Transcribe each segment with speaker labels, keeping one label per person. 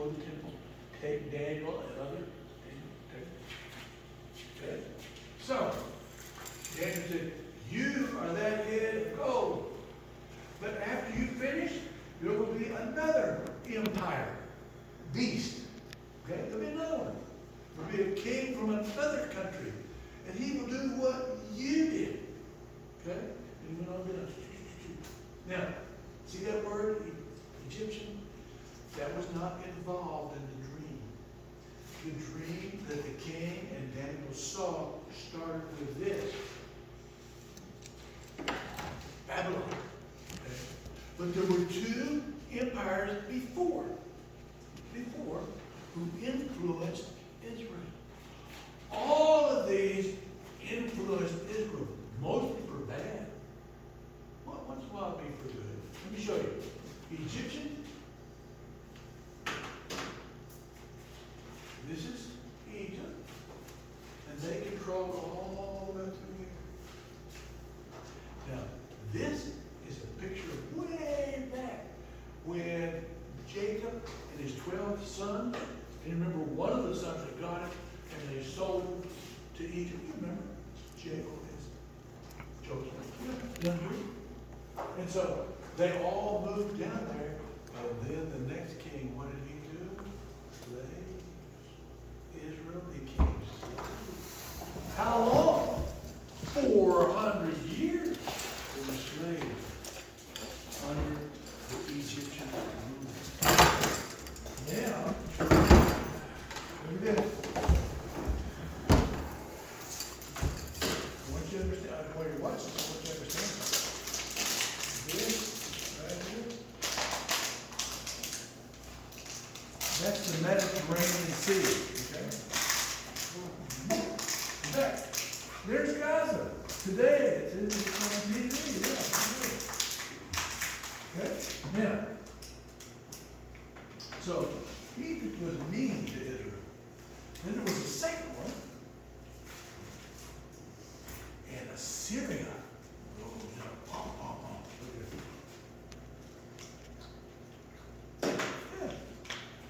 Speaker 1: destroy the temple, take Daniel and other. Okay? So, Daniel said, you are that head of gold. But after you finish, there will be another empire, beast. Okay? There'll be another one. There'll be a king from another country. And he will do what you did. Okay? And we went on down. Now, see that word, Egyptian? That was not involved in the dream. The dream that the king and Daniel saw started with this. Babylon. Okay? But there were two empires before who influenced Israel. All of these influenced Israel, mostly for bad. Once in a while, be for good. Let me show you. Egyptian. This is Egypt, and they control all the way through here. Now, this is a picture of way back when Jacob and his 12 sons, and you remember one of the sons that got it, and they sold him to Egypt. You remember? Jacob is Joseph. Yeah. And so they all moved down there, and then the next king, what did he do? Slaves. Israel became slaves. How long? 400 years they were slaves under the Egyptian rule. Now, look at this. I want you to understand, while you're watching, I want you to understand this right here. That's the Mediterranean Sea, okay? In fact, there's Gaza. Today, it's on TV, yeah. Okay? Now, so, Egypt was mean to Israel. Then there was a second one. And Assyria rose up. Yeah.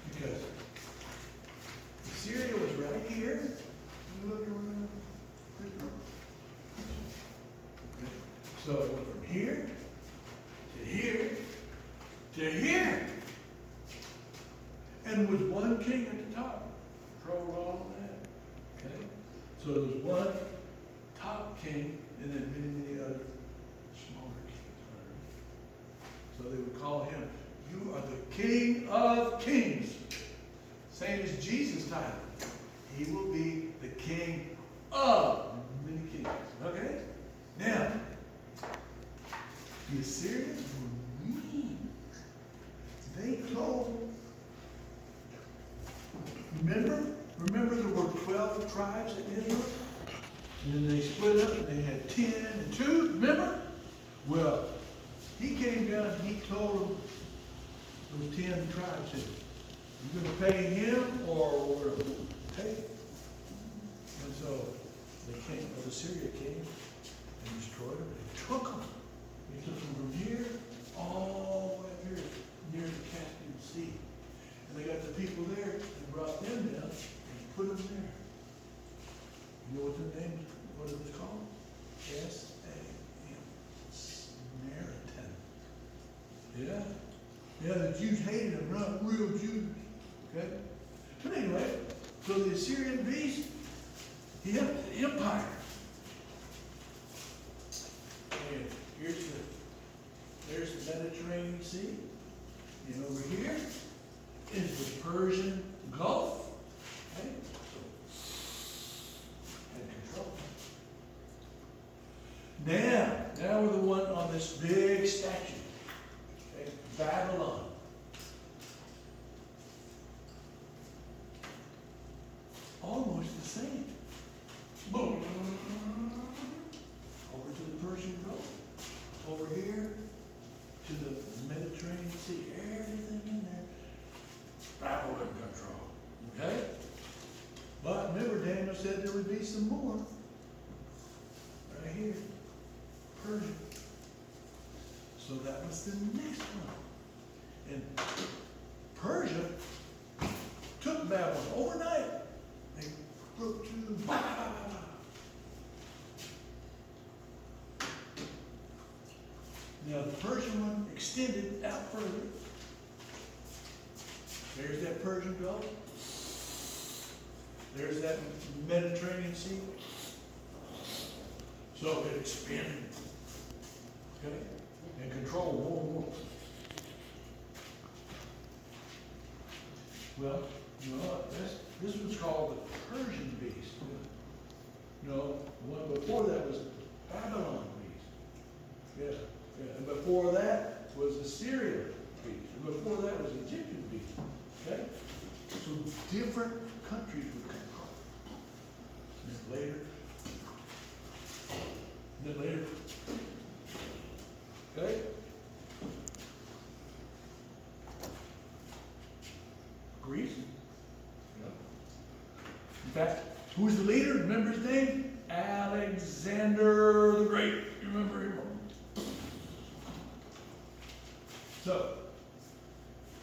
Speaker 1: Because Assyria was right here. You look around. So it went from here to here to here. And there was one king at the top. Controlled all of that. Okay? So there was one top king and then many other smaller kings. So they would call him, you are the King of Kings. Same as Jesus' title. He will be the King of many kings. Okay? Now, the Assyrians were mean. They told, remember there were 12 tribes in Israel? And then they split up and they had 10 and 2, remember? Well, he came down and he told those 10 tribes, said, you're going to pay him or we're going to pay him. And so the king of Assyria came and destroyed them. They took them. They took them from here all the way up here near the Caspian Sea. And they got the people there and brought them down and put them there. You know what their name, what it was called? S-A-M. Samaritan. Yeah. Yeah, the Jews hated them, not real Jews. Okay? But anyway, so the Assyrian beast, he had an empire. And there's the Mediterranean Sea. And over here is the Persian Gulf. Okay? Now we're the one on this big statue. Okay? Babylon. Almost the same. Boom. Over to the Persian Gulf. Over here to the Mediterranean Sea. Everything in there. Babylon control. Okay? But remember, Daniel said there would be some more. Right here. Persia. So that was the next one. And Persia Babylon. Overnight, they broke to, bah, bah, bah, bah. Now, the Persian one extended out further. There's that Persian Gulf. There's that Mediterranean Sea. So it expanded, okay, and controlled more and more. Well, you know what? This was called the Persian beast. You know, the one before that was the Babylon beast. Yeah, yeah. And before that was the Syrian beast. And before that was the Egyptian beast. Okay? So different countries would control. And then later. Okay? Greece. Yeah. In fact, who's the leader? Remember his name? Alexander the Great. You remember him? So,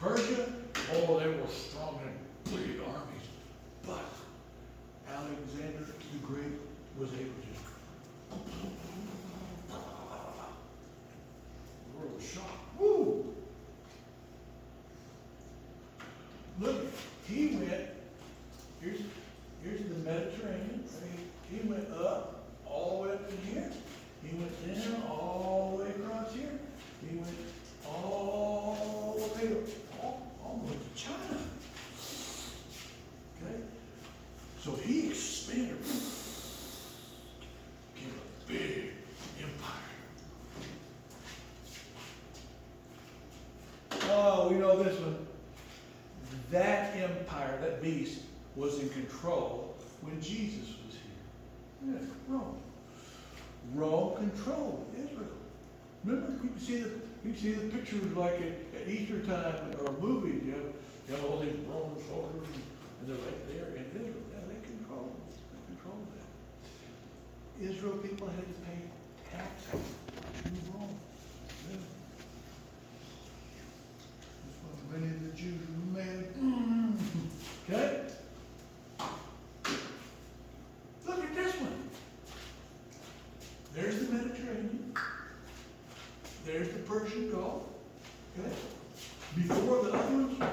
Speaker 1: Persia, oh, they were strong and big armies. But Alexander the Great was able to world was shocked. Woo! Look, he went, here's the Mediterranean. He went up all the way up in here. He went down all the way across here. He went all the way almost to China. Okay? So he expanded, became a big empire. Oh, we know this one. That empire, that beast, was in control when Jesus was here. Yeah, Rome. Rome controlled Israel. Remember, you can see the pictures like at Easter time or movies. You have all these Roman soldiers, and they're right there in Israel. Yeah, they controlled that. Israel people had to pay taxes to Rome. Yeah. That's why many of the Jews were mad. Okay? Look at this one. There's the Mediterranean. There's the Persian Gulf. Okay? Before the other ones, right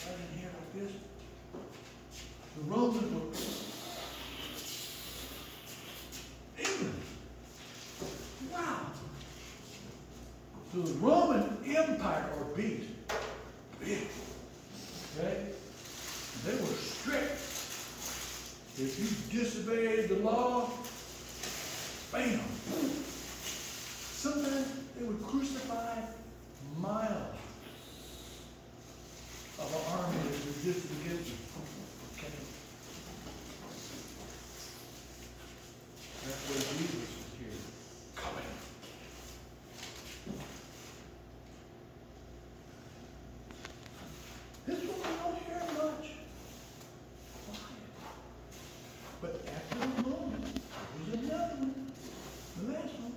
Speaker 1: in here like this. The Romans were England. Wow. So the Roman Empire or beast, big. Okay? They were strict. If you disobeyed the law, bam. Sometimes they would crucify miles of an army that resisted against them. Okay. That's where Jesus is here, coming. This one we don't hear much. But after the moment, there was another one. The last one.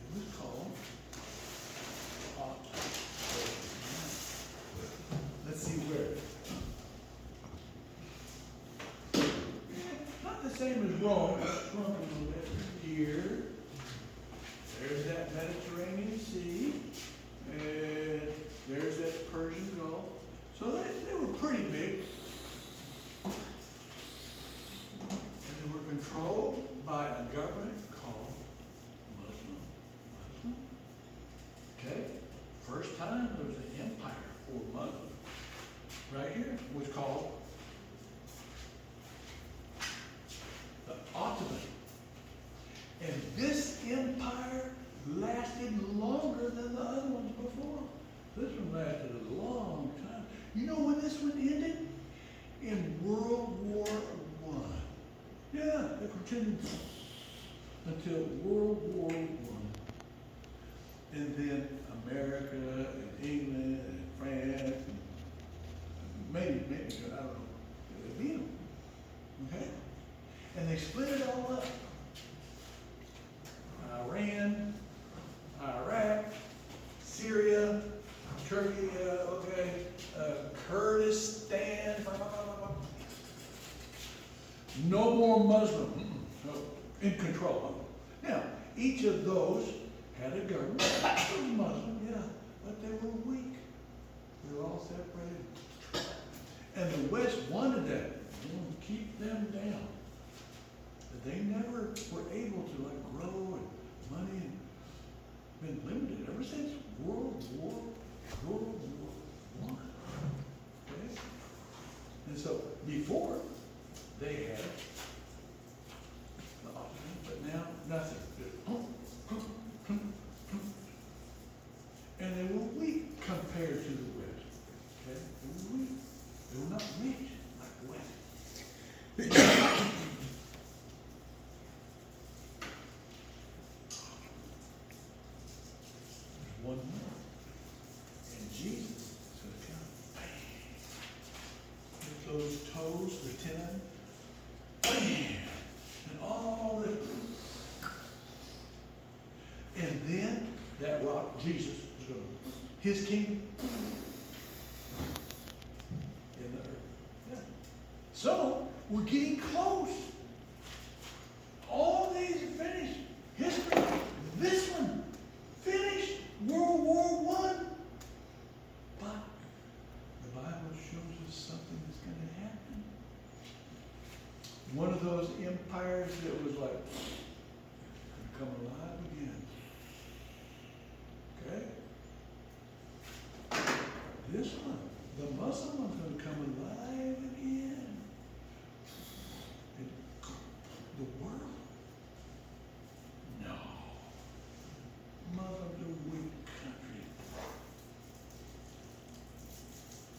Speaker 1: It was called let's see where. Not the same as Rome, but shrunk a little bit. Here. There's that Mediterranean Sea. And there's that Persian Gulf. So they were pretty big. And they were controlled by a government called Muslim. Okay? First time there was an empire for Muslim. Right here was called the Ottoman. And this empire lasted longer than the other ones before. This one lasted a long time. You know when this one ended? In World War I. Yeah, it continued until World War I. And then America and England and France and maybe, I don't know, they beat them. Okay? And they split it all up. Iran, Iraq, Syria, Turkey, Kurdistan. Kurdistan. No more Muslim. No, in control. Now, each of those had a government. It was Muslim, yeah, but they were weak. They were all separated. And the West wanted that. They wanted to keep them down. But they never were able to grow and money and been limited ever since World War I. Okay? And so before they had the option, but now nothing. And they were weak compared to the West. Okay? They were weak. They were not rich like the West. One more. And Jesus is going to come. Bang. With those toes, the 10. Bam. And all the. And then that rock, Jesus, is going to. His kingdom. In the earth. Yeah. So, we're getting close. All these are finished. History. This one. Finished. World War I. But the Bible shows us something that's going to happen. One of those empires that was like, come alive again. Okay? This one, the Muslim one's going to come alive again. And the world? No. Muslims are a weak country.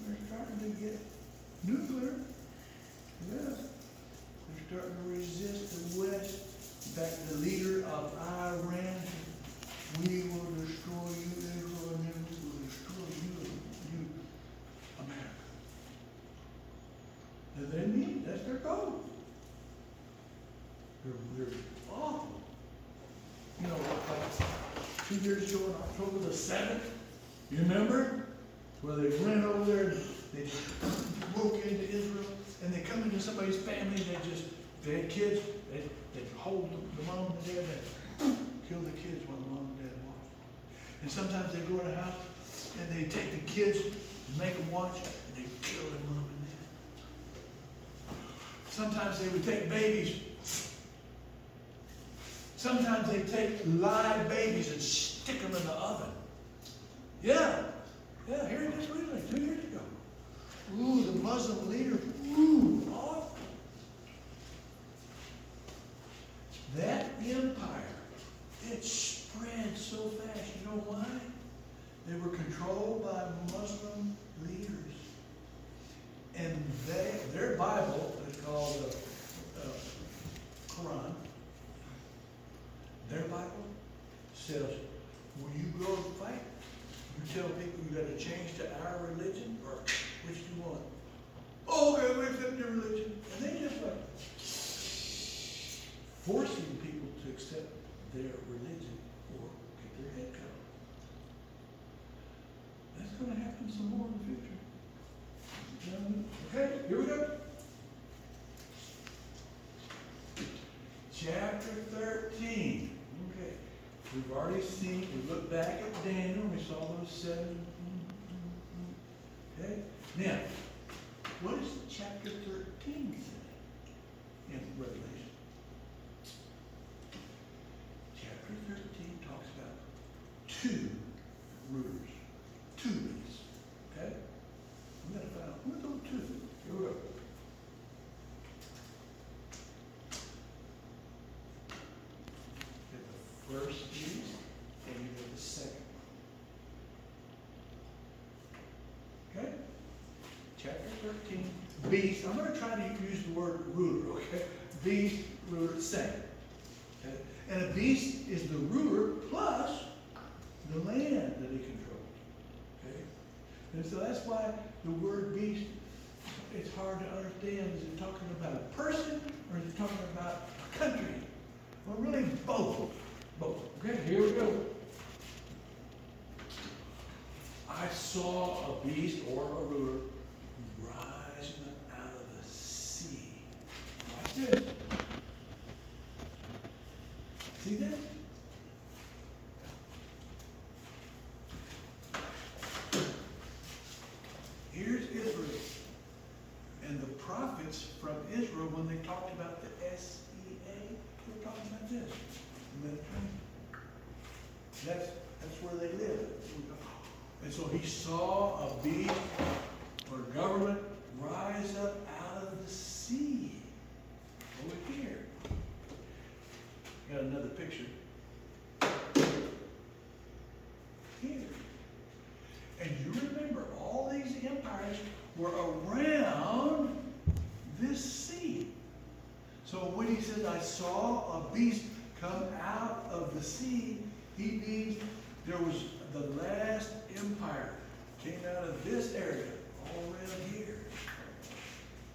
Speaker 1: They're starting to get nuclear. Yeah. They're starting to resist the West. In fact, the leader of Iran, we will destroy you, Israel, and then we will destroy you, America. And they mean that's their goal. They're awful. You know, like 2 years ago on October the 7th, you remember? Where they ran over there and they just broke into Israel and they come into somebody's family and they had kids, they hold the mom and dad and kill the kids while the mom and dad watch. And sometimes they go in the house and they take the kids and make them watch and they kill their mom and dad. Sometimes they would take babies. Sometimes they take live babies and stick them in the oven. Yeah, here it is recently, 2 years ago. Ooh, the Muslim leader, awful. That empire, it spread so fast. You know why? They were controlled by Muslim leaders. And their Bible is called the Quran. Their Bible says, when you go to fight, you tell people you got to change to our religion, or which you want. Oh, okay, we accept your religion. And they just forcing people to accept their religion or get their head cut off. That's going to happen some more in the future. Okay, here we go. Chapter 13. Okay. We've already seen, we looked back at Daniel, we saw those 7. Okay? Now, what does chapter 13 say in Revelation? Chapter 13 talks about 2 rulers, 2 beasts. Okay? We're going to find out who are those 2. Here we go. First beast, and you get the second one. Okay? Chapter 13, beast. I'm going to try to use the word ruler, okay? Beast, ruler, same. Okay? And a beast is the ruler plus the land that he controls. Okay? And so that's why the word beast, it's hard to understand. Is it talking about a person or is it talking about a country? Well, really both. Both. Okay, here we go. I saw a beast or a ruler rise this. See that? Here's Israel. And the prophets from Israel, when they talked about the SEA, they were talking about this. The Mediterranean. That's where they live. And so he saw a beast or government rise up out of the sea. Over here. Got another picture. Here. And you remember all these empires were around this sea. So when he says, I saw a beast come out of the sea, he means there was the last empire came out of this area, all around here.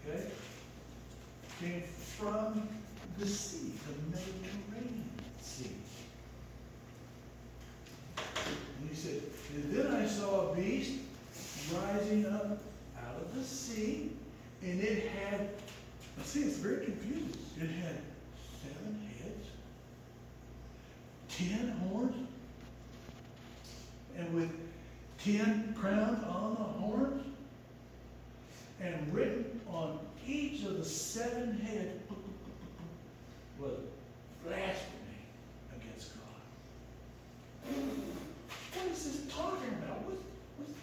Speaker 1: Okay? Came from the sea, the Mediterranean Sea. And he said, and then I saw a beast rising up out of the sea, and it had, see, it's very confusing. It had 7 heads, 10 horns, and with 10 crowns on the horns, and written on each of the 7 heads was blasphemy against God. What is this talking about?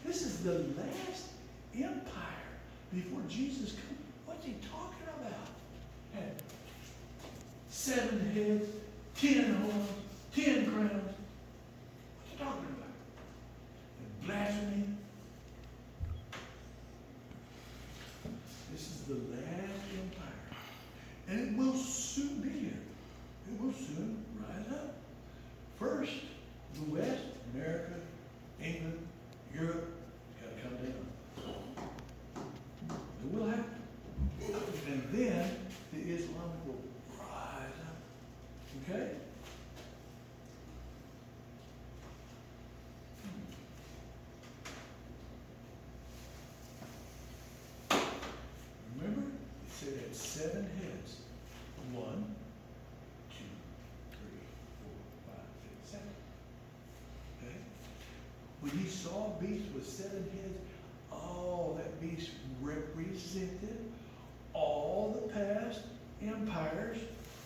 Speaker 1: This is the last empire before Jesus comes. What's he talking about? Had 7 heads, 10 horns, 10 crowns. What's he talking about? And blasphemy. This is the last empire. And it will soon be here. It will soon rise up. First, the West, America, England, Europe, got to come down. It will happen. And then the Islamic will rise up. Okay? Remember? It said it had 7 heads. 1, 2, 3, 4, 5, 6, 7. Okay? When he saw a beast with 7 heads, oh, that beast represented all the past empires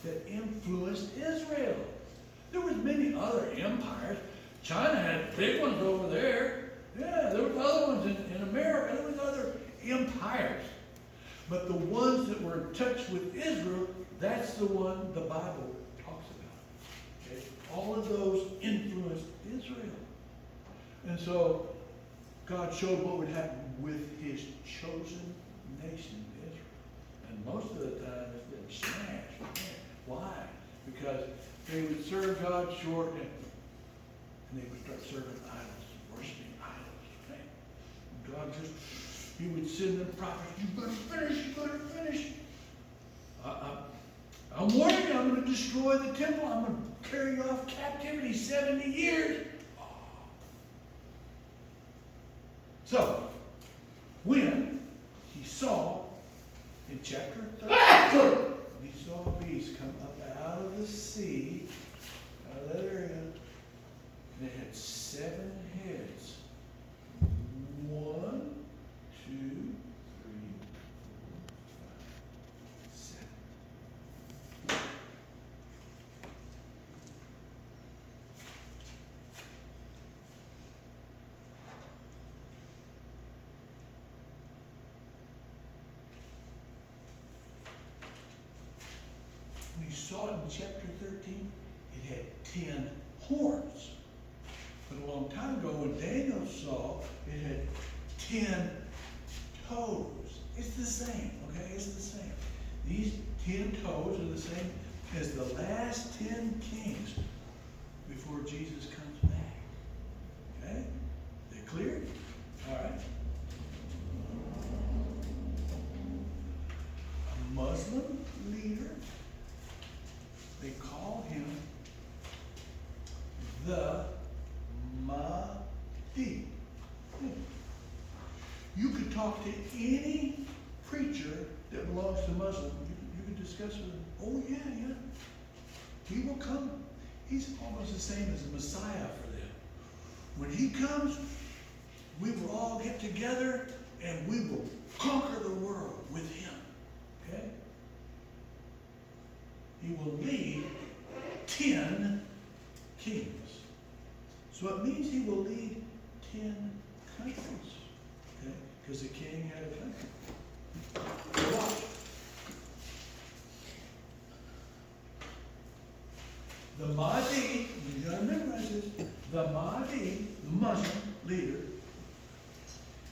Speaker 1: that influenced Israel. There was many other empires. China had big ones over there. Yeah, there were other ones in America. There was other empires. But the ones that were in touch with Israel, that's the one the Bible talks about. Okay? All of those influenced Israel. And so God showed what would happen with his chosen nation, Israel. And most of the time it's been smashed. Why? Because they would serve God short and they would start serving idols, worshiping idols. Okay? And God just, he would send them prophets, you better finish, you better finish. I'm warning you, I'm going to destroy the temple. I'm going to carry you off captivity 70 years. So, when he saw, in chapter 13, he saw a beast come up out of the sea, out of that area, and it had 7 heads. 1, 2, 3, 4, 5, 7. We saw it in chapter 13, it had 10 horns. But a long time ago, when Daniel saw, it had 10 toes. It's the same, okay? It's the same. These 10 toes are the same as the last 10 kings before Jesus comes back. Okay? They clear? All right. A Muslim leader, they call him the Mahdi. You could talk to any preacher that belongs to Muslim. You could discuss with him. Oh yeah, yeah. He will come. He's almost the same as the Messiah for them. When he comes, we will all get together and we will conquer the world with him. Okay? He will lead 10 kings. So it means he will lead 10 countries. Okay? Because the king had a country. Watch. The Mahdi, you gotta memorize this, the Mahdi, the Muslim leader,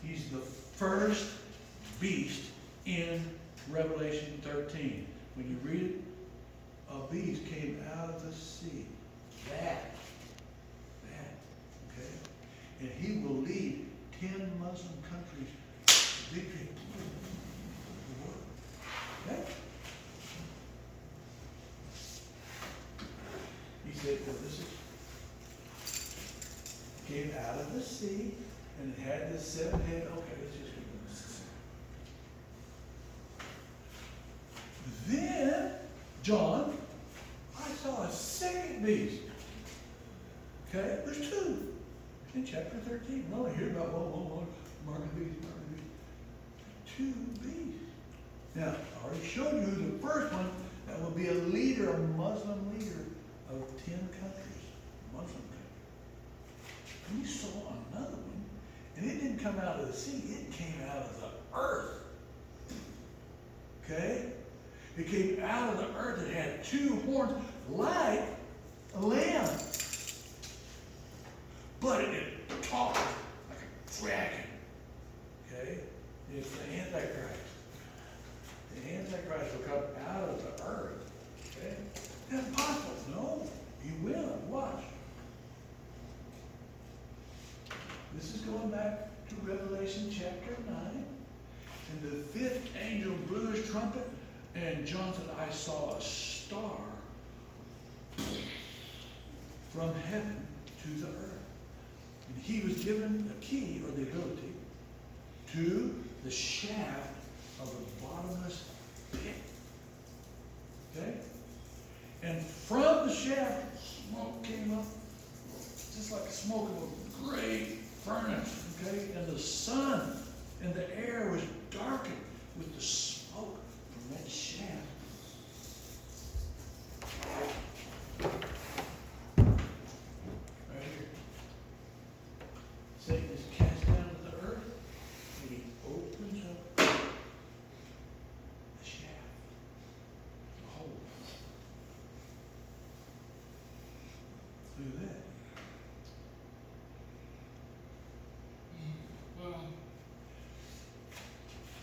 Speaker 1: he's the first beast in Revelation 13. When you read it, a beast came out of the sea. That, okay? And he will lead 10 Muslim countries to victory. Okay? He said, well, this came out of the sea, and it had this 7 head. Okay, let's just keep this. Then, John, I saw a second beast. Okay, there's 2 in chapter 13. We only hear about one, mark the beast, mark the beast. 2 beasts. Now, I already showed you who the first one, that will be a leader, a Muslim leader of 10 countries, Muslim countries. We saw another one, and it didn't come out of the sea, it came out of the earth. Okay? It came out of the earth. It had 2 horns like a lamb. But it didn't talk like a dragon. Okay? It's the Antichrist. The Antichrist will come out of the earth. Okay? That's impossible. No, he will. Watch. This is going back to Revelation chapter 9. And the 5th angel blew his trumpet, and John said, I saw a star from heaven to the earth. And he was given the key, or the ability, to the shaft of the bottomless pit. Okay? And from the shaft, smoke came up, just like the smoke of a great furnace. Okay? And the sun and the air was darkened with the smoke from that shaft. Right here. Satan is cast down to the earth, and he opens up the shaft, the hole. Look at that.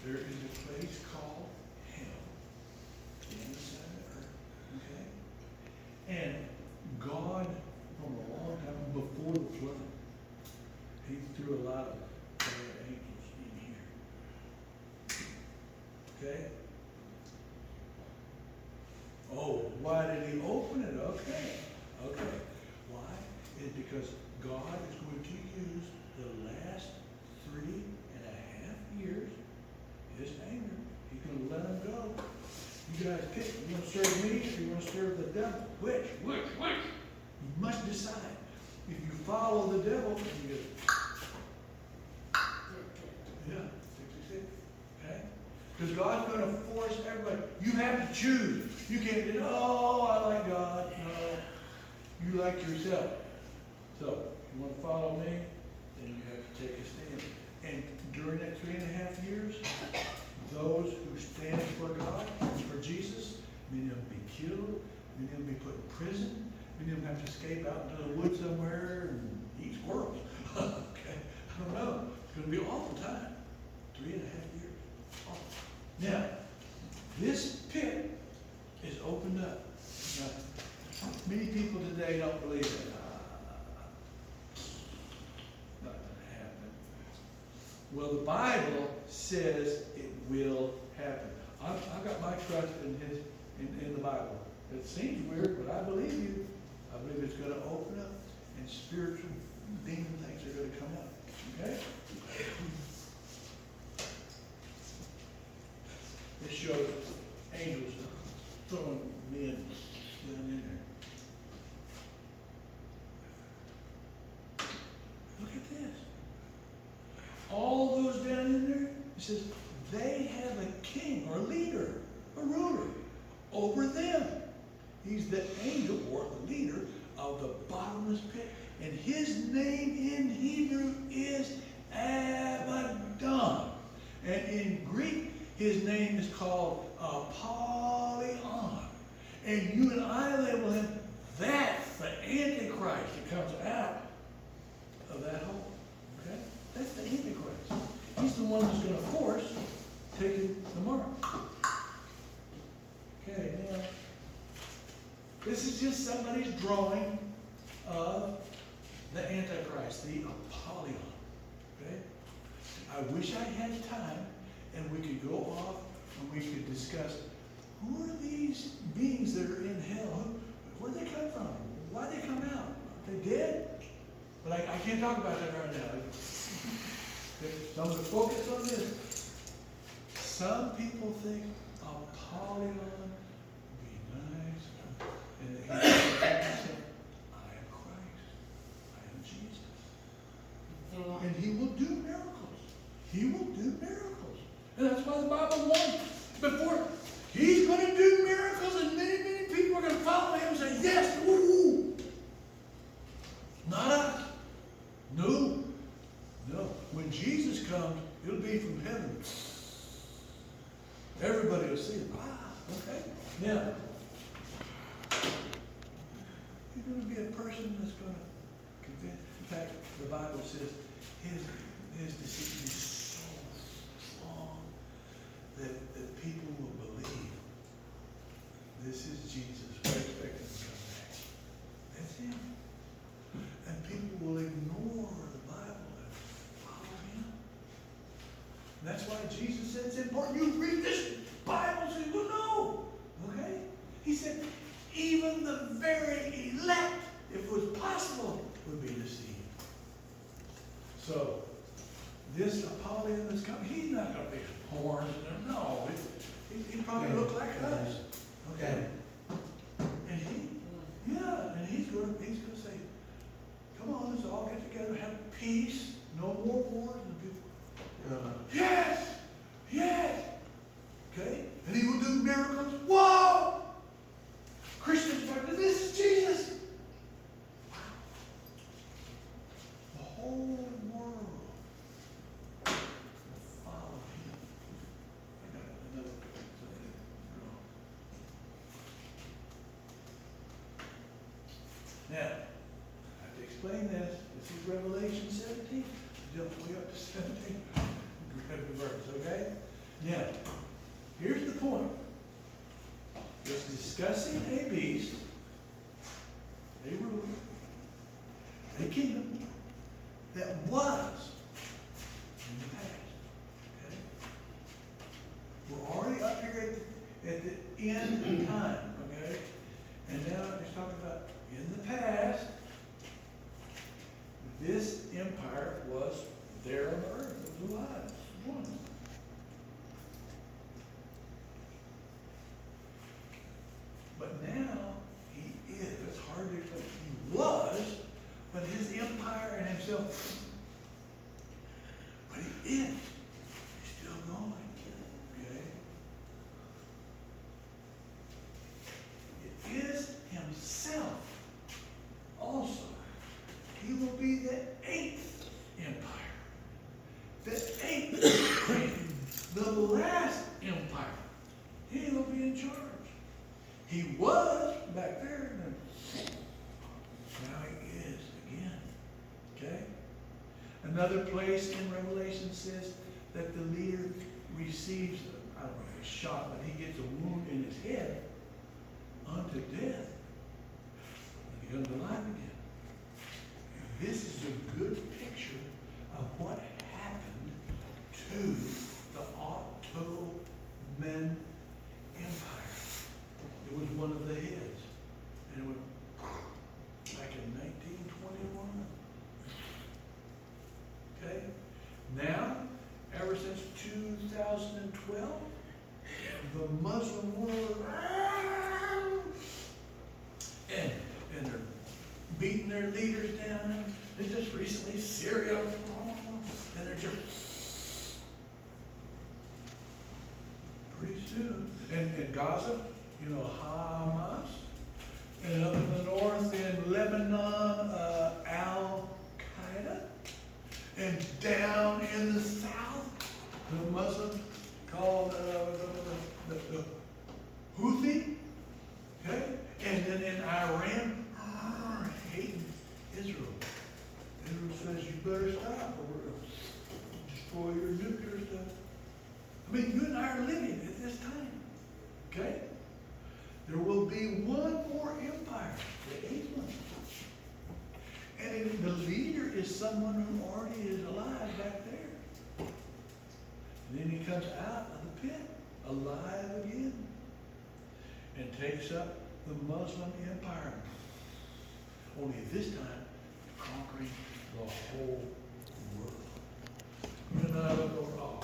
Speaker 1: There is a place called hell in the side of the earth. Okay? And God, from a long time before the flood, he threw a lot of bad angels in here. Okay? Oh, why did he open it? Okay. Why? It's because God is going to use the last 3.5 years, his anger. He's going to let them go. You guys pick. You want to serve me or you want to serve the devil? Which? You must decide. If you follow the devil, you get 66. Okay? Because God's going to force everybody. You have to choose. You can't say, oh, I like God. No. You like yourself. So, if you want to follow me, then you have to take a stand. And during that 3.5 years, those who stand for God, for Jesus, many of them be killed, many of them be put in prison, many of them have to escape out into the woods somewhere and eat squirrels. Okay? I don't know. It's going to be an awful time. 3.5 years. Awful. Now, this pit is opened up. Now, many people today don't believe it. Not going to happen. Well, the Bible says it will happen. I've got my trust in the Bible. It seems weird, but I believe you. I believe it's going to open up and spiritual demon things are going to come out. Okay? It shows angels throwing men down in there. Look at this. All those down in there, it says, they have a king or leader, a ruler over them. He's the angel or the leader of the bottomless pit. And his name in Hebrew is Abaddon. And in Greek, his name is called Apollyon. And you and I label him, that's the Antichrist that comes out of that hole. Okay? That's the Antichrist. He's the one who's going to force taking the mark. Okay, now, this is just somebody's drawing of the Antichrist, the Apollyon. Okay? I wish I had time and we could go off and we could discuss who are these beings that are in hell? Where do they come from? Why did they come out? Are they dead? But I can't talk about that right now. So I'm going to focus on this. Some people think Apollyon would be nice. And he said, I am Christ. I am Jesus. And he will do miracles. He will do miracles. And that's why the Bible warns before he's going to do miracles, and many, many people are going to follow him and say, yes, woo. Not us. No. No. When Jesus comes, it'll be from heaven. Everybody will see him. Okay. Now, you're going to be a person that's going to convince. In fact, the Bible says his decision is so strong that people will believe this is Jesus. We're expecting him to come back. That's him. And people will ignore the Bible and follow him. And that's why Jesus said it's important you read this Bible. So you will know. Okay? He said, even the very elect, if it was possible, would be deceived. So, this Apollyon that's coming, he's not going to be horns. No, he probably look like us. Okay? And he's going to say, come on, let's all get together, have peace, no more wars. And people, yes, yes. Okay? And he will do miracles. Whoa! Christians, this is Jesus. The whole world will follow him. I got another thing. Now, I have to explain this. This is Revelation 17. Jump way up to 17. Grab the verse, okay? Now, here's the point. It's discussing a beast, a ruler, a kingdom that was in the past. Okay? We're already up here at the end of time, okay? And now it's talking about in the past, this empire was there on the earth. It was alive. It was one. But now, he is. It's hard to explain. He was, but his empire and himself, but he is. He's still going. Okay? It is himself also. He will be the 8th empire. The 8th, the last empire. He will be in charge. He was back there, and now he is again. Okay? Another place in Revelation says that the leader receives, I don't know if it's shot, but he gets a wound in his head unto death. And he comes alive again. And this is a good picture of what happened to the Ottoman Empire. It was one of the heads. And it went back in 1921. Okay? Now, ever since 2012, the Muslim world beating their leaders down. And just recently, Syria, and they're just pretty soon. And Gaza, you know, Hamas. And up in the north in Lebanon, Al-Qaeda. And down in the south, the Muslims called the Houthi. Okay? And then in Iran, hating Israel. Israel says, you better stop or we're going to destroy your nuclear stuff. I mean, you and I are living at this time. Okay? There will be one more empire, the eighth one. And the leader is someone who already is alive back there. And then he comes out of the pit, alive again, and takes up the Muslim empire. Only this time, conquering the whole world. You and I look over, oh,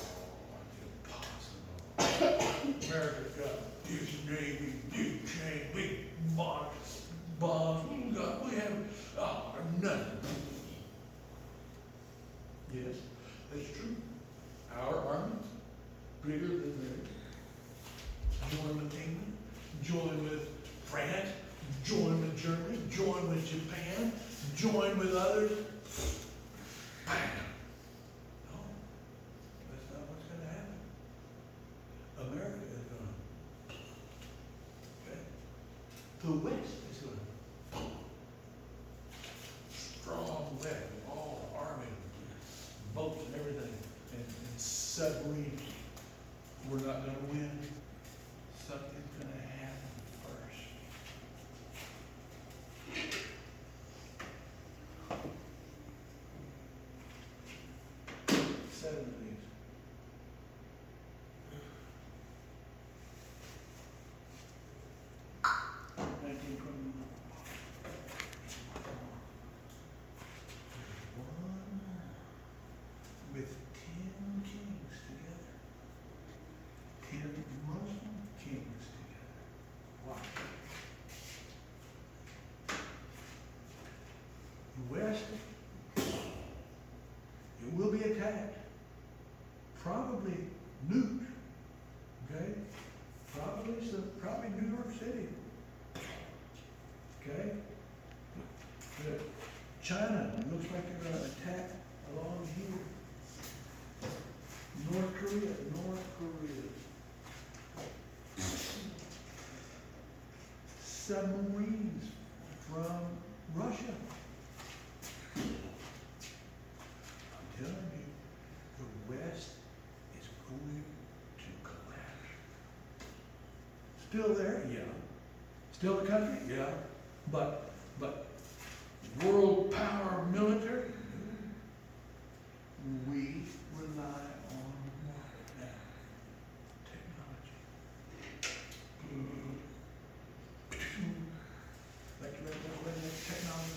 Speaker 1: impossible. America's got huge Navy, huge chain, big bombs. We have, nothing. Yes, that's true. Our army, bigger than theirs. Join with England, join with France, join with Germany, join with Japan, join with others. Bam! No, that's not what's going to happen. America is going to. Okay? The West is going to. Strong West, all the army, boats and everything, and submarines. We're not going to win. Something's going to happen first. Seven of these. With 10 kings together. 10 Muslim kings together. Wow. The West, it will be attacked. Probably nuked. Okay? Probably New York City. Okay? China, it looks like they're going to attack along here. North Korea. Submarines from Russia. I'm telling you, the West is going to collapse. Still there? Yeah. Still the country? Yeah. But world power military? We rely on now. Technology. Like technology.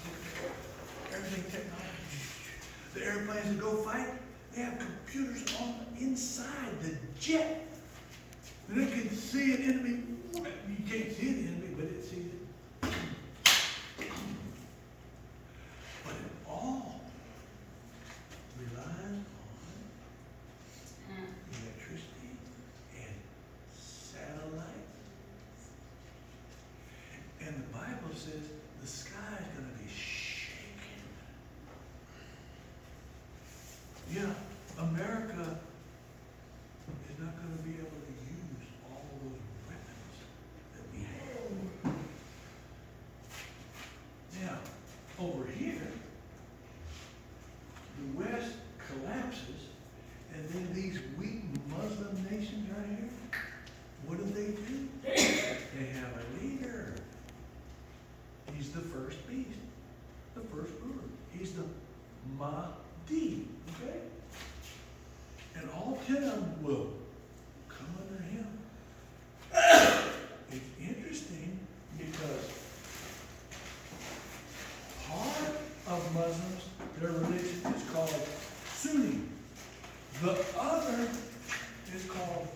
Speaker 1: Everything technology. The airplanes that go fight, they have computers on the inside the jet. And it can see an enemy. You can't see the enemy, but it sees it. But it all relies on electricity and satellite. And the Bible says the sky is going to be shaken. Yeah, America is not going to be able to use all those weapons that we have. Now, over here, the West collapses, and then these weak Muslim nations right here, what do? They have a leader. He's the first beast, the first ruler. He's the Mahdi, okay? And all 10 of them will come under him. It's interesting because part of Muslims, their religion is called Sunni. The other is called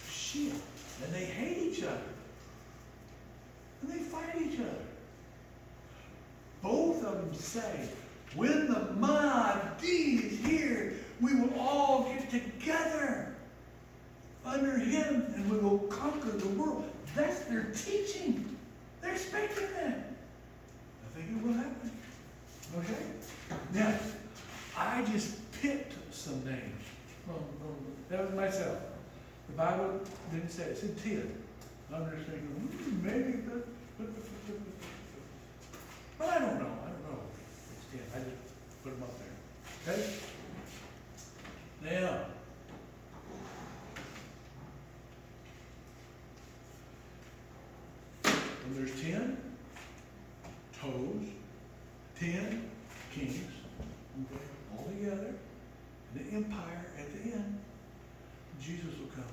Speaker 1: Shia. And they hate each other. And they fight each other. Both them say. When the Mahdi is here, we will all get together under him and we will conquer the world. That's their teaching. They're expecting that. I think it will happen. Okay? Now, I just picked some names. That was myself. The Bible didn't say it. It said 10. I'm just thinking, maybe, but I don't know. I don't know if it's 10. I just put them up there. Okay? Now, when there's 10 toes, 10 kings, okay, all together, the empire at the end, Jesus will come.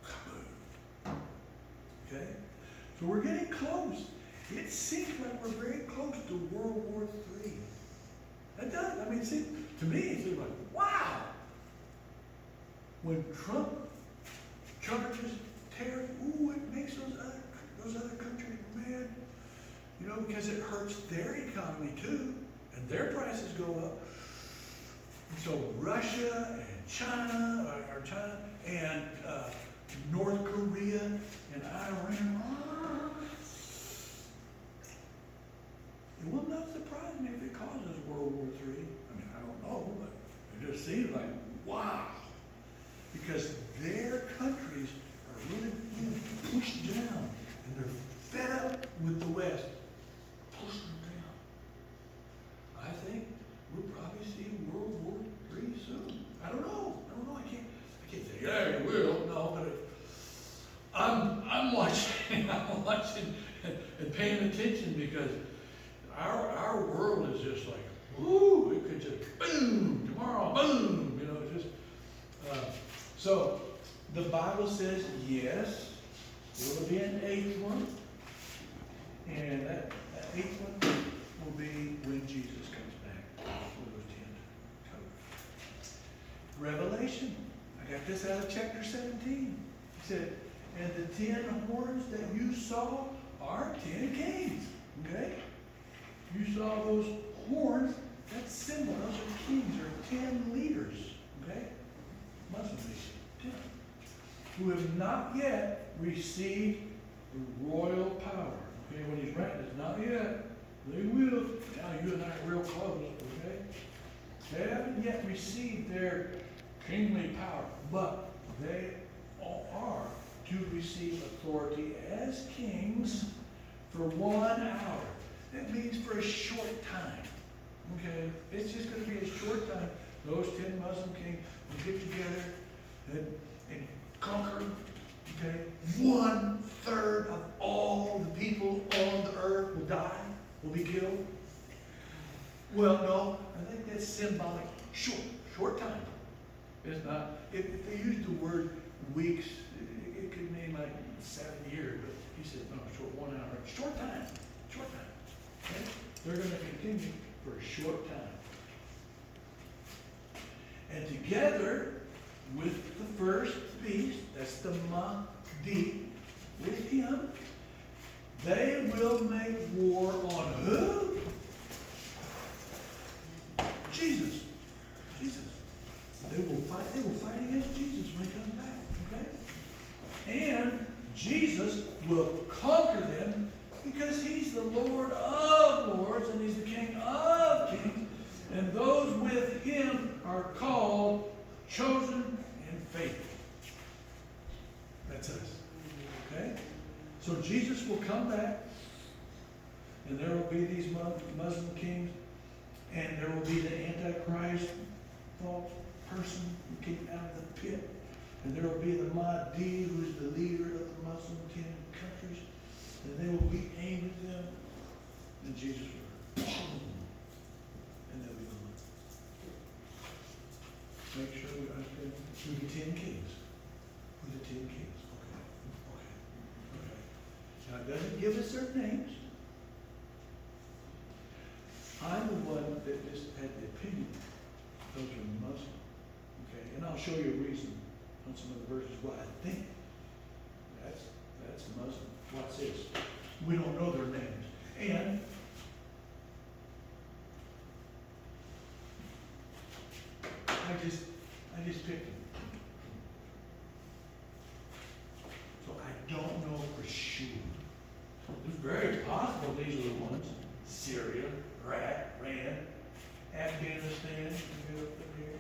Speaker 1: Kaboom. Okay? So we're getting close. It seems like we're very close to World War III. It does. I mean, see, to me, it seems like, wow. When Trump charges tariff, ooh, it makes those other countries mad. You know, because it hurts their economy too, and their prices go up. And so Russia and China, and North Korea and Iran. It will not surprise me if it causes World War III. I mean, I don't know, but it just seems like, wow. Because their countries are really being pushed down, and they're fed up with the West pushing them down. I think we'll probably see World War III soon. I don't know. I can't say, yeah, it will. No, but I'm watching. I'm watching and paying attention because our world is just like, whoo, it could just boom, tomorrow, boom, you know, just, so the Bible says, yes, there will be an eighth one, and that eighth one will be when Jesus comes back with those 10 toes. Revelation, I got this out of chapter 17. It said, and the 10 horns that you saw are 10 kings, okay? You saw those horns, that symbol, those are kings, or 10 leaders, okay? Muslim nation, 10. Who have not yet received the royal power. Okay, when he's writing this, not yet. They will. Now you and I are real close, okay? They haven't yet received their kingly power, but they all are to receive authority as kings for 1 hour. That means for a short time. Okay? It's just going to be a short time. Those 10 Muslim kings will get together and conquer, okay? 1/3 of all the people on the earth will die, will be killed. Well, no, I think that's symbolic. Short time. It's not, if they use the word weeks, it could mean like 7 years, but he said, no, short 1 hour. Short time. Okay? They're going to continue for a short time. And together with the first beast, that's the Mahdi, with him, they will make war on who? Jesus. They will fight against Jesus when he comes back. Okay? And Jesus will conquer them because he's the Lord of lords and he's the King of kings. And those with him are called, chosen, and faithful. That's us. Okay? So Jesus will come back, and there will be these Muslim kings, and there will be the Antichrist false person who came out of the pit, and there will be the Mahdi, who is the leader of the Muslim 10 countries, and they will be aimed at them, and Jesus will, and they'll be gone. Make sure we understand who the 10 kings. Who the 10 kings. Okay. Now it doesn't give us their names. I'm the one that just had the opinion those are Muslim. Okay, and I'll show you a reason on some of the verses why I think that's Muslim. Watch this. We don't know their names. And these are the ones. Syria, Iran, Afghanistan, you get up in here.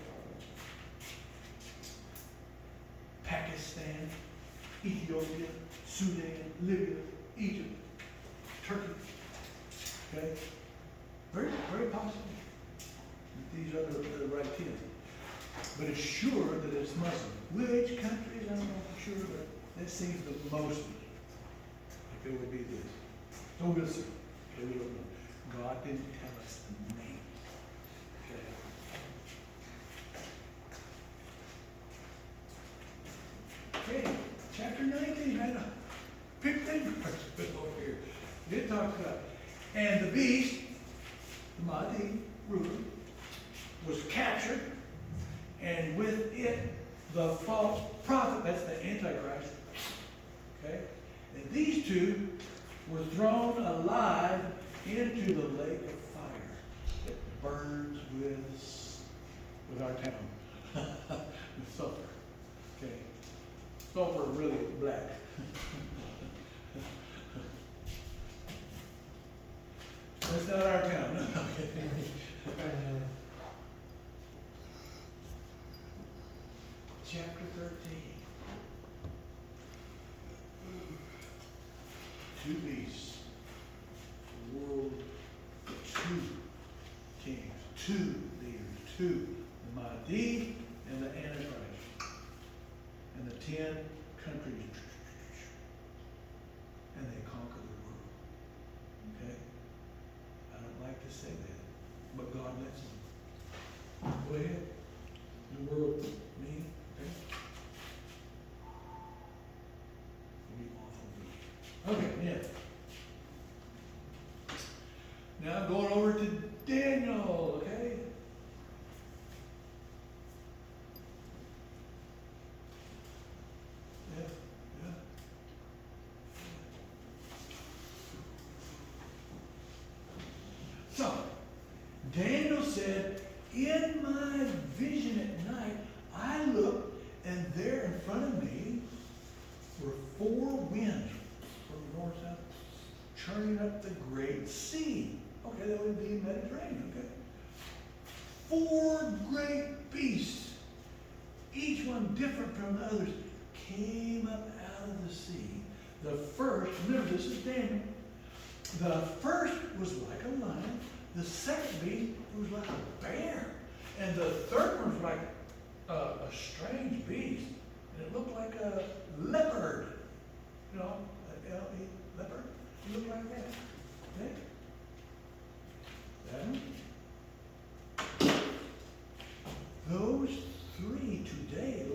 Speaker 1: Pakistan, Ethiopia, Sudan, Libya, Egypt, Turkey. Okay? Very, very possible that these are the right 10. But it's sure that it's Muslim. Which countries, I don't know for sure, but that seems the most like it will be this. So we'll see. Okay, we don't know. God didn't tell us the name. Okay. Okay, chapter 19 had a big thing for us over here. It talks about, and the beast, the Mahdi ruler, was captured, and with it the false prophet, that's the Antichrist. Okay? And these two were thrown alive into the lake of fire that burns with our town. With sulfur. Okay. Sulfur really black. That's not our town. Chapter 13. Two beasts. The world, two kings, two leaders, two. The Mahdi and the Antichrist. And the 10 countries. And they conquer the world. Okay? I don't like to say that, but God lets them. Go ahead. The world, me, okay? It'll be awful. Okay, yeah. Now going over to Daniel, okay? Yeah, yeah. So, Daniel said, in my vision at night, I looked, and there in front of me were 4 winds from the north, south, churning up the great sea. Okay, that would be Mediterranean, okay? 4 great beasts, each one different from the others, came up out of the sea. The first, remember this is Daniel, the first was like a lion, the second beast was like a bear, and the third one was like a strange beast, and it looked like a leopard, you know, leopard, it looked like that, okay? Then, those 3 today,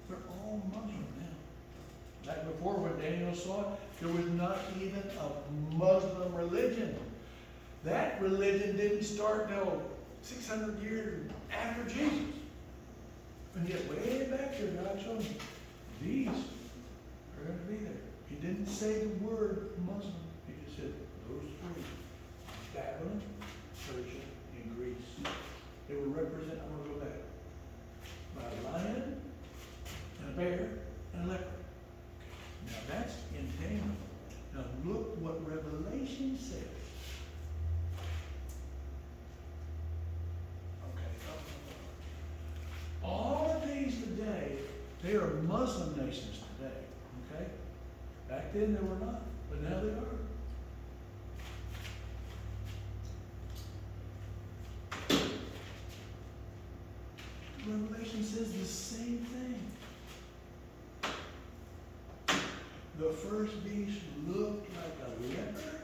Speaker 1: they're all Muslim now. Like before, when Daniel saw it, there was not even a Muslim religion. That religion didn't start until 600 years after Jesus. And yet, way back there, God showed him, these are going to be there. He didn't say the word Muslim. He just said, those 3. Babylon, Persia, and Greece. They will represent, I'm going to go back, by a lion, and a bear, and a leopard. Now that's in Daniel. Now look what Revelation says. All of these today, they are Muslim nations today, okay? Back then they were not, but now they are. Revelation says the same thing. The first beast looked like a leopard,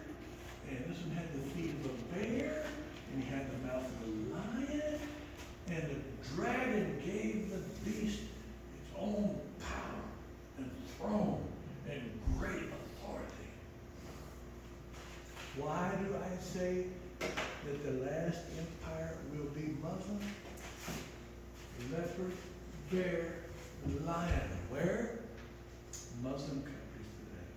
Speaker 1: and this one had the feet of a bear, and he had the mouth of a lion, and the dragon gave the beast its own power and throne and great authority. Why do I say that the last empire will be Muslim? Leopard, bear, lion. Where? Muslim countries today.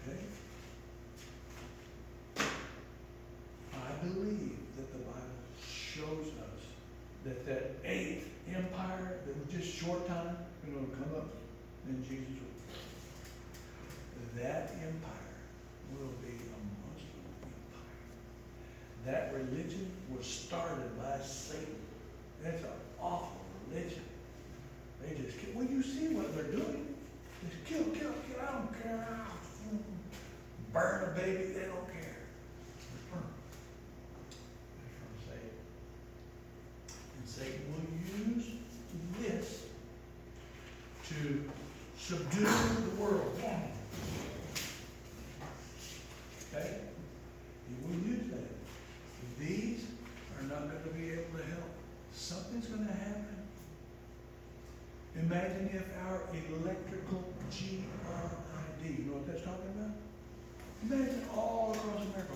Speaker 1: Okay? I believe that the Bible shows us that that religion was started by Satan. That's an awful religion. They just kill. Well, you see what they're doing. Just kill, kill, kill. I don't care. Burn a baby. They don't care. It's from Satan. And Satan will use this to subdue the world. Okay? He will use that. These are not going to be able to help. Something's going to happen. Imagine if our electrical GRID, you know what that's talking about? Imagine all across America.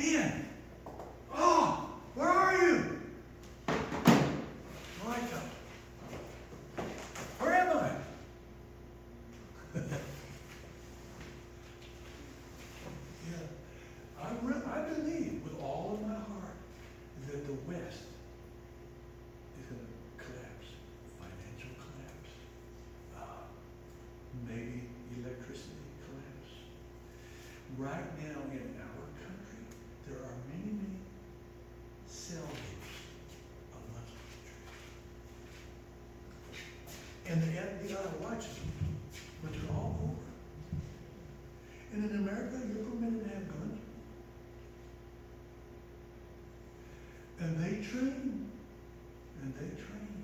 Speaker 1: Ian! Oh! Where are you? Micah. Where am I? I believe with all of my heart that the West is going to collapse, financial collapse, maybe electricity collapse. Right now in our country, there are many, many cell groups of Muslim countries. And the FBI watches them, but they're all over. And in America, you're permitted to have guns. And they train. And they train.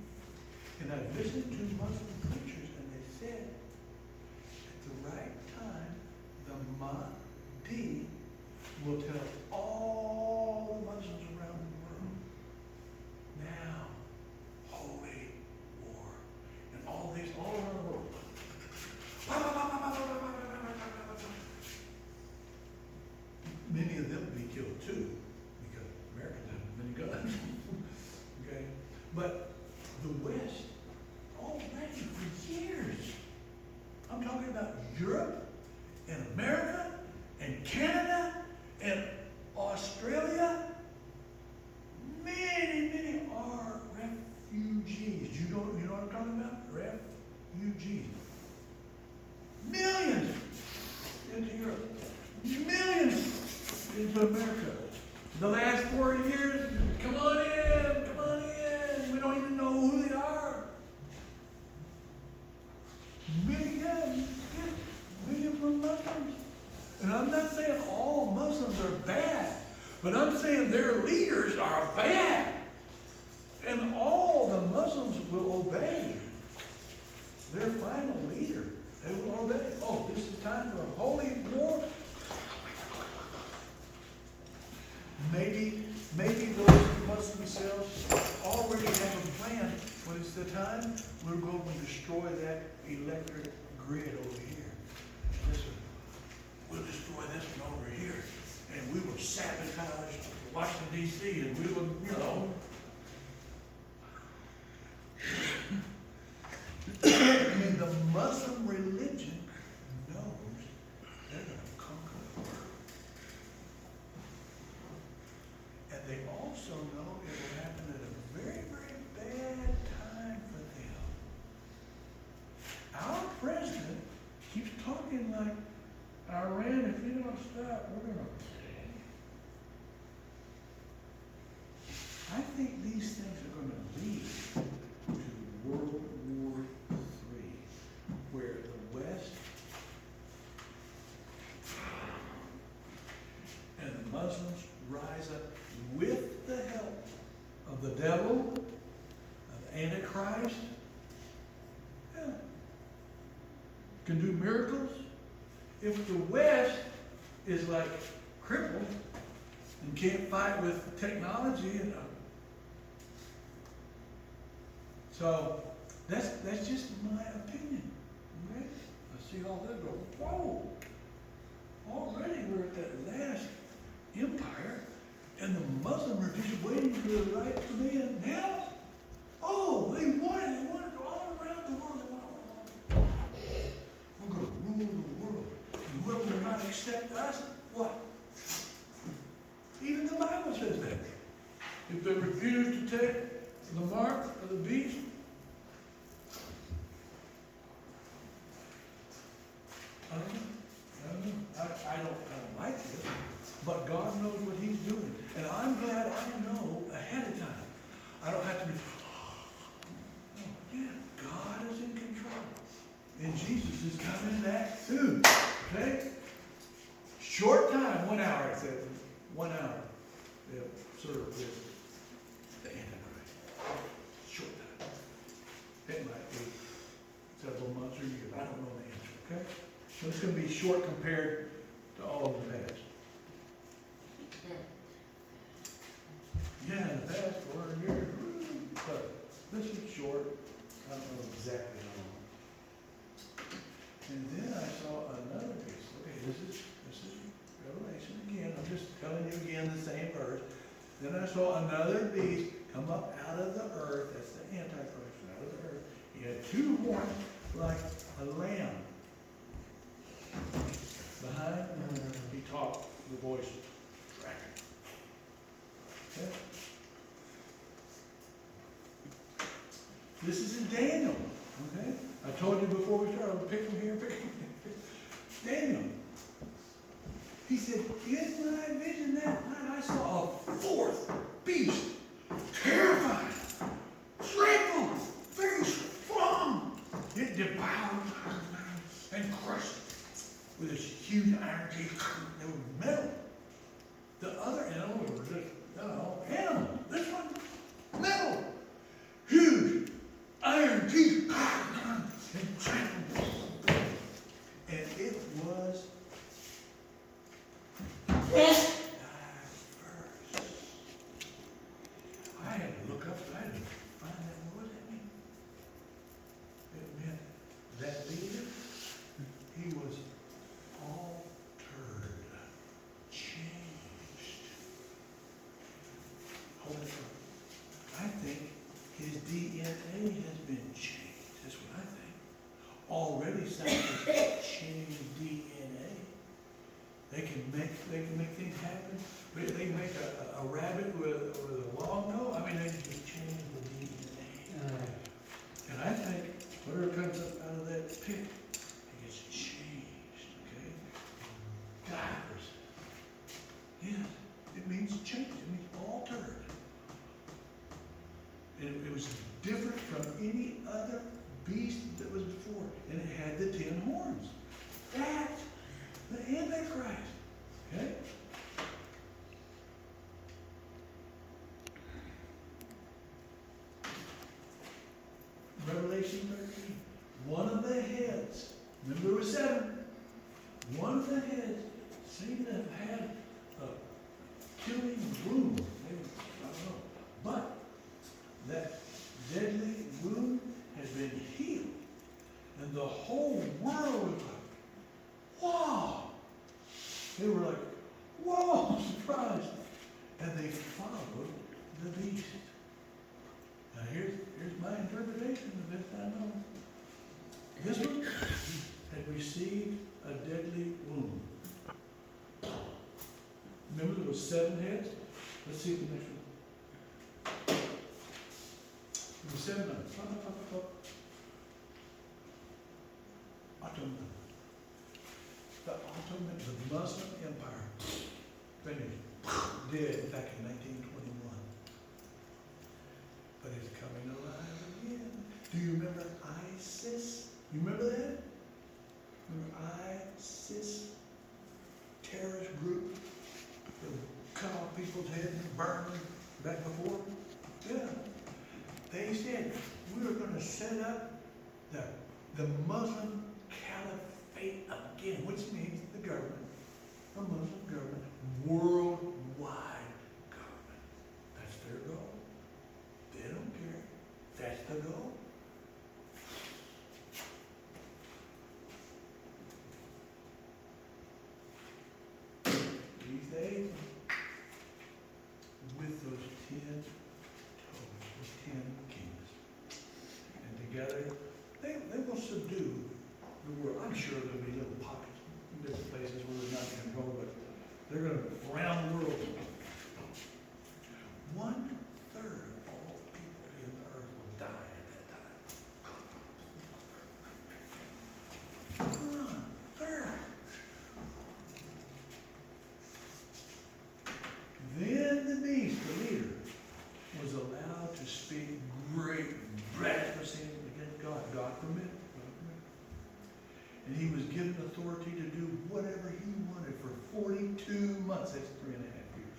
Speaker 1: And I've listened to Muslim preachers, and they said, at the right time, the Mahdi will tell all the Muslims around the world, now, holy war. And all these, all around the world. Many of them will be killed too, because Americans have many guns. Okay? But the West, already for years, I'm talking about Europe and America and Canada and Australia, many are refugees. You know what I'm talking about? Refugees. Millions into Europe. Millions into America. The last 40 years, come on in. We don't even know who they are. Millions were Muslims. And I'm not saying all Muslims are bad, but I'm saying their leaders are bad. And all the Muslims will obey their final leader. They will obey. Oh, this is time for a holy war. Maybe those Muslim cells already have a plan. When it's the time, we're going to destroy that electric grid over here. Listen, we'll destroy this one over here, and we will sabotage Washington, D.C., and we will, And the Muslim religion knows they're going to conquer the world. And they also know it will happen at a very, very bad time for them. Our president keeps talking like, Iran, if you don't stop, we're going to... I think these things are going to lead to World War III, where the West and the Muslims rise up with the help of the devil, of Antichrist, can do miracles. If the West is like crippled and can't fight with technology, so that's just my opinion. Okay? I see all that go, whoa! Already we're at that last empire, and the Muslims are just waiting for the right to come in. Now, oh, they want it all around the world. We're going to rule the world. And whoever will not accept us, what? Even the Bible says that. If they refuse to take the mark of the beast, And Jesus is coming back soon. Okay? Short time, 1 hour, it said. 1 hour. They'll serve with the Antichrist. Short time. It might be several months or years. I don't know the answer, okay? So it's going to be short compared to all of the past. Yeah, in the past, 400 years. But this is short. I don't know exactly how long. And then I saw another piece. Okay, this is Revelation again. I'm just telling you again the same verse. Then I saw another beast come up out of the earth. That's the Antichrist, out of the earth. He had 2 horns like a lamb. Behind he talked, the voice dragon. Okay? This is in Daniel. Okay? I told you before we started, I'll pick from here, pick from here. Daniel. He said, in my vision that night I saw a 4th beast, terrifying, dreadful, very strong. It devoured and crushed with its huge iron teeth. They were metal. The other animals were just, animals. This one, metal. Huge iron teeth. And it was diverse. I had to look up, I had to find out what that meant. It meant that leader, he was altered, changed. Hold it up. I think his DNA has been changed. That's what I think. Already scientists change DNA. They can make things happen. They can make a rabbit with a long nose. I mean, they can just change the DNA. And I think whatever comes up out of that pit, it gets changed. Okay? Divers. Yes, it means change. It means altered. And it was different from any other beast that was before. And it had the 10 horns. That's the Antichrist. Okay? Revelation 13. One of the heads, remember there were 7. One of the heads seemed to have had a killing wound. Maybe, I don't know. But that deadly wound has been healed. And the whole world was like, wow. They were like, whoa, surprised. And they followed the beast. Now here's my interpretation of this I know. This one had received a deadly wound. Remember there was 7 heads? Let's see the next one. There were 7 of them. Ottoman. The Ottoman, the Muslim Empire, finished, dead back in 1921. But it's coming alive again. Do you remember ISIS? You remember that? Remember ISIS? Terrorist group that would cut off people's heads and burn them back before? Yeah. They said, we were going to set up the Muslim caliphate again, which means the government, a Muslim government, worldwide government. That's their goal. They don't care. That's the goal. These days, with those 10 toes, those 10 kings, and together, they will subdue the world. I'm sure there'll be little pockets, different places where they're not going to go, but they're going to round the world. 1/3 of all people in the earth will die at that time. 1/3. Then the beast, the leader, was allowed to speak great blasphemies against God. God permitted. And he was given authority to do whatever he wanted for 42 months. That's 3.5 years.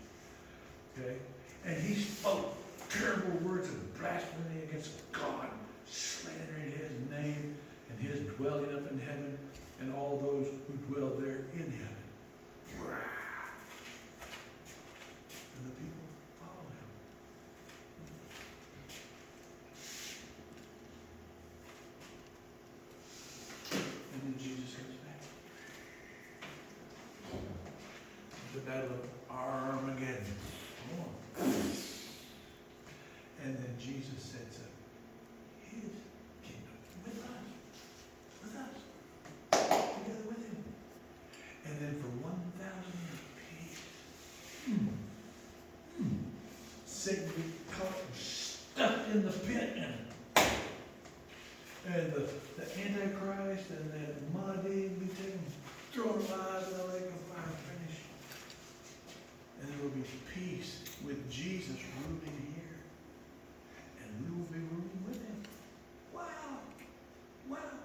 Speaker 1: Okay? And he spoke terrible words of blasphemy against God, slandering his name and his dwelling up in heaven and all those who dwell there in heaven. And the people follow him. And then Jesus comes back. The battle of Armageddon. Come on. And then Jesus sets up his kingdom with us. With us. Together with him. And then for 1,000 years, peace. Satan be caught and stuffed in the pit. And the Antichrist and the Mahdi be taken, thrown alive in the lake of fire, finished. And there will be peace with Jesus ruling here. And we will be ruling with him. Wow! Wow!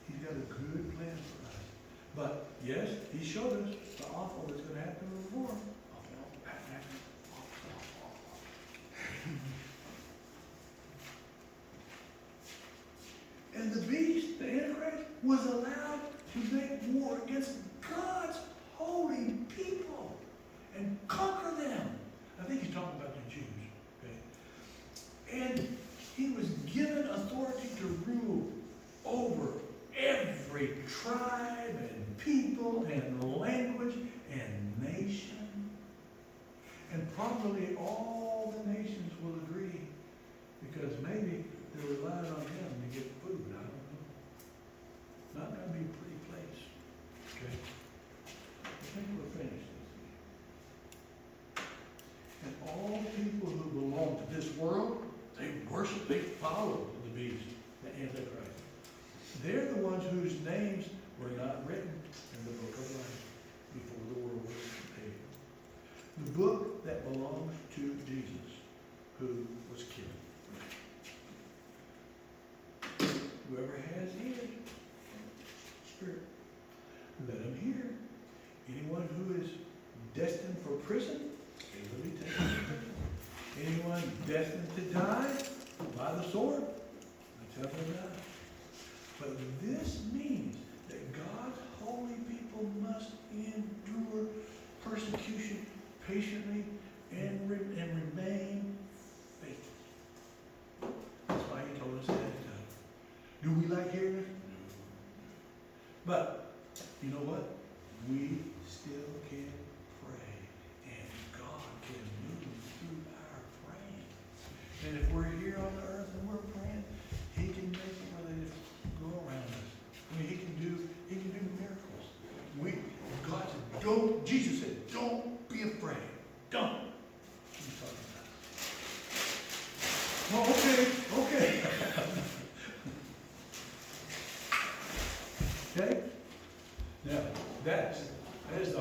Speaker 1: He's got a good plan for us. But, yes, he showed us the awful that's going to happen before. And the beast, the Antichrist, was allowed to make war against God's holy people and conquer them. I think he's talking about the Jews. Okay? And he was given authority to rule over every tribe and people and language and nation. And probably all the nations will agree, because maybe they relied on him to get food. I don't know. Not going to be a pretty place. Okay? I think we're finished. And all people who belong to this world, they worship, they follow the beast, the Antichrist. They're the ones whose names were not written in the book of life before the world was made. The book that belongs to Jesus, who was killed. Whoever has ears, spirit, let him hear. Anyone who is destined for prison, they will be taken to prison. Anyone destined to die by the sword, that's how they die. But this means that God's holy people must endure persecution patiently and remain faithful. That's why he told us ahead of time. Do we like hearing it? No. But, you know what? We still can pray. And God can move through our praying. And if we're here on the earth and we're praying, he can make it where they just go around us. I mean, he can do miracles. God said, Jesus said, don't be afraid. Don't. What are you talking about? Well,